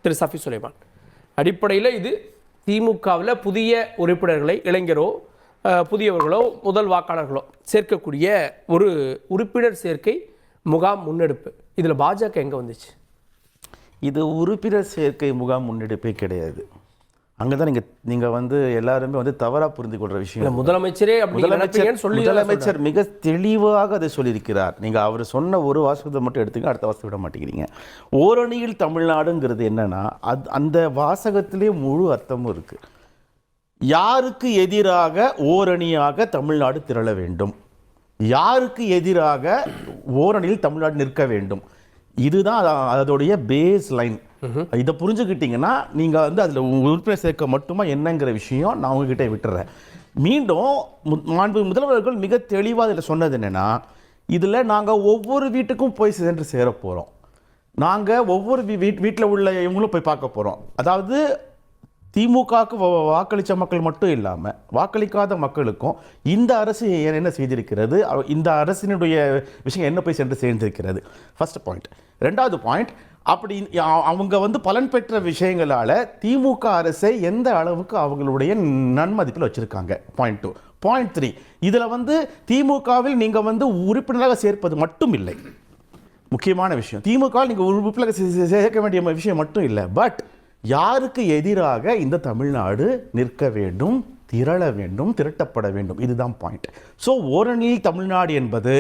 திரு சஃபி சுலைமான். அடிப்படையில் இது திமுகவில் புதிய உறுப்பினர்களை இளைஞரோ புதியவர்களோ முதல் வாக்காளர்களோ சேர்க்கக்கூடிய ஒரு உறுப்பினர் சேர்க்கை முகாம் முன்னெடுப்பு. இதில் பாஜக எங்கே வந்துச்சு? இது உறுப்பினர் சேர்க்கை முகாம் முன்னெடுப்பே கிடையாது. அங்கே தான் நீங்கள் எல்லாருமே தவறாக புரிந்து கொள்கிற விஷயம். முதலமைச்சர் மிக தெளிவாக அதை சொல்லியிருக்கிறார். நீங்கள் அவர் சொன்ன ஒரு வாசகத்தை மட்டும் எடுத்துக்க, அடுத்த வாசகம் விட மாட்டேங்கிறீங்க. ஓரணியில் தமிழ்நாடுங்கிறது என்னன்னா, அந்த வாசகத்திலே முழு அர்த்தமும் இருக்குது. யாருக்கு எதிராக ஓரணியாக தமிழ்நாடு திரள வேண்டும், யாருக்கு எதிராக ஓரணியில் தமிழ்நாடு நிற்க வேண்டும், இதுதான் அதோடைய பேஸ் லைன். இதை புரிஞ்சுக்கிட்டீங்கன்னா நீங்கள் அதில் உறுப்பினர் சேர்க்க மட்டுமா என்னங்கிற விஷயம் நான் உங்ககிட்ட விட்டுறேன். மீண்டும் முதல்வர்கள் மிக தெளிவாக இதில் சொன்னது என்னென்னா, இதில் நாங்கள் ஒவ்வொரு வீட்டுக்கும் போய் சென்று சேர போகிறோம். நாங்கள் ஒவ்வொரு வீட்டில் உள்ள இவங்களும் போய் பார்க்க போகிறோம். அதாவது திமுகவுக்கு வாக்களித்த மக்கள் மட்டும் இல்லாமல் வாக்களிக்காத மக்களுக்கும் இந்த அரசு என்ன செய்திருக்கிறது, இந்த அரசினுடைய விஷயம் என்ன போய் சென்று சேர்ந்திருக்கிறது. First point. ரெண்டாவது பாயிண்ட், அப்படி அவங்க பலன் பெற்ற விஷயங்களால் திமுக அரசை எந்த அளவுக்கு அவங்களுடைய நன்மதிப்பில் வச்சுருக்காங்க. பாயிண்ட் 2. பாயிண்ட் 3, இதில் திமுகவில் நீங்கள் உறுப்பினராக சேர்ப்பது மட்டும் இல்லை முக்கியமான விஷயம். திமுகவில் நீங்கள் உறுப்பினராக சேர்க்க வேண்டிய விஷயம் மட்டும் இல்லை, பட் யாருக்கு எதிராக இந்த தமிழ்நாடு நிற்க வேண்டும், திரள வேண்டும், திரட்டப்பட வேண்டும், இதுதான் பாயிண்ட். ஸோ ஓரணியில் தமிழ்நாடு என்பது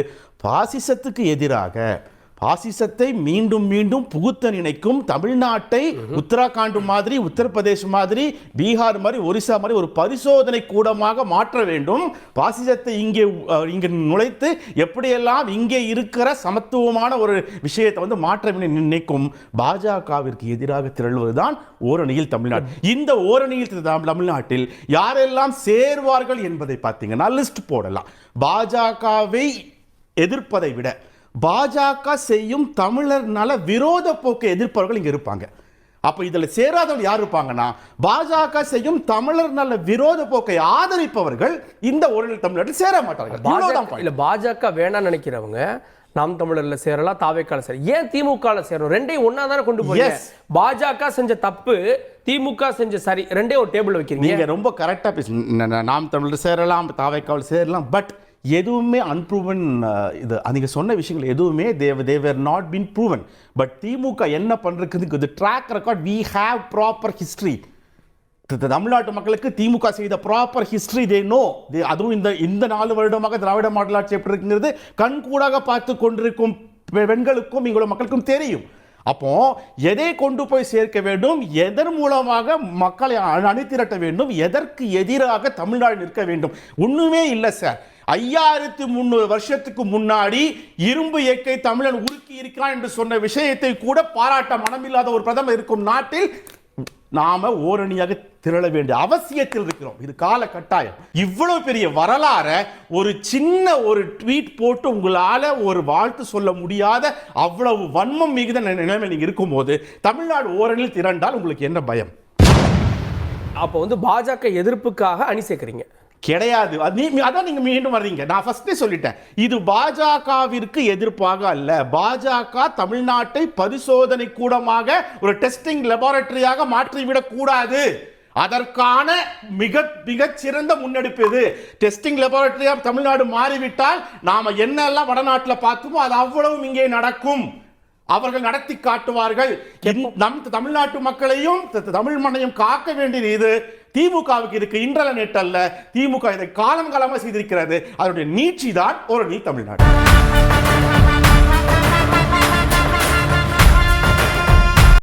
பாசிசத்துக்கு எதிராக, பாசிசத்தை மீண்டும் மீண்டும் புகுத்த நினைக்கும் தமிழ்நாட்டை உத்தராகண்ட் மாதிரி, உத்தரப்பிரதேஷ் மாதிரி, பீகார் மாதிரி, ஒரிசா மாதிரி ஒரு பரிசோதனை கூடமாக மாற்ற வேண்டும். பாசிசத்தை இங்கே நுழைத்து எப்படியெல்லாம் இங்கே இருக்கிற சமத்துவமான ஒரு விஷயத்தை மாற்ற நினைக்கும் பாஜகவிற்கு எதிராக திரள்வதுதான் ஓரணியில் தமிழ்நாடு. இந்த ஓரணியில் தமிழ்நாட்டில் யாரெல்லாம் சேர்வார்கள் என்பதை பார்த்தீங்கன்னா லிஸ்ட் போடலாம். பாஜகவை எதிர்ப்பதை விட பாஜக செய்யும் தமிழர் நல விரோத போக்கை எதிர்ப்பவர்கள் இங்க இருப்பாங்க. அப்ப இதுல சேராதவர்கள் யார் இருப்பாங்கன்னா, பாஜக செய்யும் தமிழர் நல விரோத போக்கை ஆதரிப்பவர்கள் இந்த ஓரணியில் தமிழ்நாட்டில் சேர மாட்டார்கள். பாஜக வேணாம்னு நினைக்கிறவங்க நாம் தமிழர்ல சேரலாம், தாவேக்கால சேர, ஏன் திமுக சேரும்? ரெண்டையும் ஒன்னா தானே கொண்டு போய். பாஜக செஞ்ச தப்பு, திமுக செஞ்ச சரி, ரெண்டே ஒரு டேபிள் வைக்கிறீங்க. நீங்க ரொம்ப கரெக்டா பேசுங்க. நாம் தமிழர் சேரலாம், தாவேக்கால சேரலாம், பட் எதுவுமே அன்ப்ரூவன். இது நீங்கள் சொன்ன விஷயங்கள் எதுவுமே they have not been proven. But DMK என்ன பண்ணுறதுக்கு track record, we have proper history. தமிழ்நாட்டு மக்களுக்கு திமுக செய்த ப்ராப்பர் ஹிஸ்ட்ரி தே நோ. அதுவும் இந்த 4 வருடமாக திராவிட மாடல் ஆட்சி எப்படி இருக்குங்கிறது கண்கூடாக பார்த்து கொண்டிருக்கும் பெண்களுக்கும் இங்குள்ள மக்களுக்கும் தெரியும். அப்போ எதை கொண்டு போய் சேர்க்க வேண்டும், எதன் மூலமாக மக்களை அணிதிரட்ட வேண்டும், எதற்கு எதிராக தமிழ்நாடு நிற்க வேண்டும், ஒண்ணுமே இல்லை சார். 5300 வருஷத்துக்கு முன்னாடி இரும்பு இயக்கை தமிழன் உருக்கி இருக்கிறான் என்று சொன்ன விஷயத்தை கூட பாராட்ட மனமில்லாத ஒரு பிரதமர் இருக்கும் நாட்டில் நாம ஓரணியாக திரள வேண்டிய அவசியத்தில் இருக்கிறோம். இது கால கட்டாயம். இவ்வளவு பெரிய வரலாற ஒரு சின்ன ஒரு ட்வீட் போட்டு உங்களால ஒரு வாழ்த்து சொல்ல முடியாத அவ்வளவு வன்மம் மிகுந்த நிலைமை நீங்க இருக்கும்போது தமிழ்நாடு ஓரணியில் திரண்டால் உங்களுக்கு என்ன பயம்? அப்போ பாஜக எதிர்ப்புக்காக அணி சேர்க்கிறீங்க கிடையாது. அதான் நீங்க மீண்டும் வர்றீங்க. நான் ஃபர்ஸ்டே சொல்லிட்டேன், இது பாஜகவிற்கு எதிர்ப்பாக அல்ல. பாஜக தமிழ்நாட்டை பரிசோதனை கூடமாக, ஒரு டெஸ்டிங் லெபார்டரியாக மாற்றிவிடக் கூடாது. அதற்கான மிக சிறந்த முன்னெடுப்பு இது. டெஸ்டிங் லெபார்டரியாக தமிழ்நாடு மாறிவிட்டால் நாம என்னெல்லாம் வடநாட்டில் பார்த்தோமோ அது அவ்வளவும் இங்கே நடக்கும். அவர்கள் நடத்தி காட்டுவார்கள். நம் தமிழ்நாட்டு மக்களையும் தமிழ் மண்ணையும் காக்க வேண்டியது இது திமுகவுக்கு இருக்கு. இன்றல நேற்று அல்ல, திமுக இதை காலம் காலமாக செய்திருக்கிறது. அதனுடைய நீட்சி தான் ஓரணியில் தமிழ்நாடு.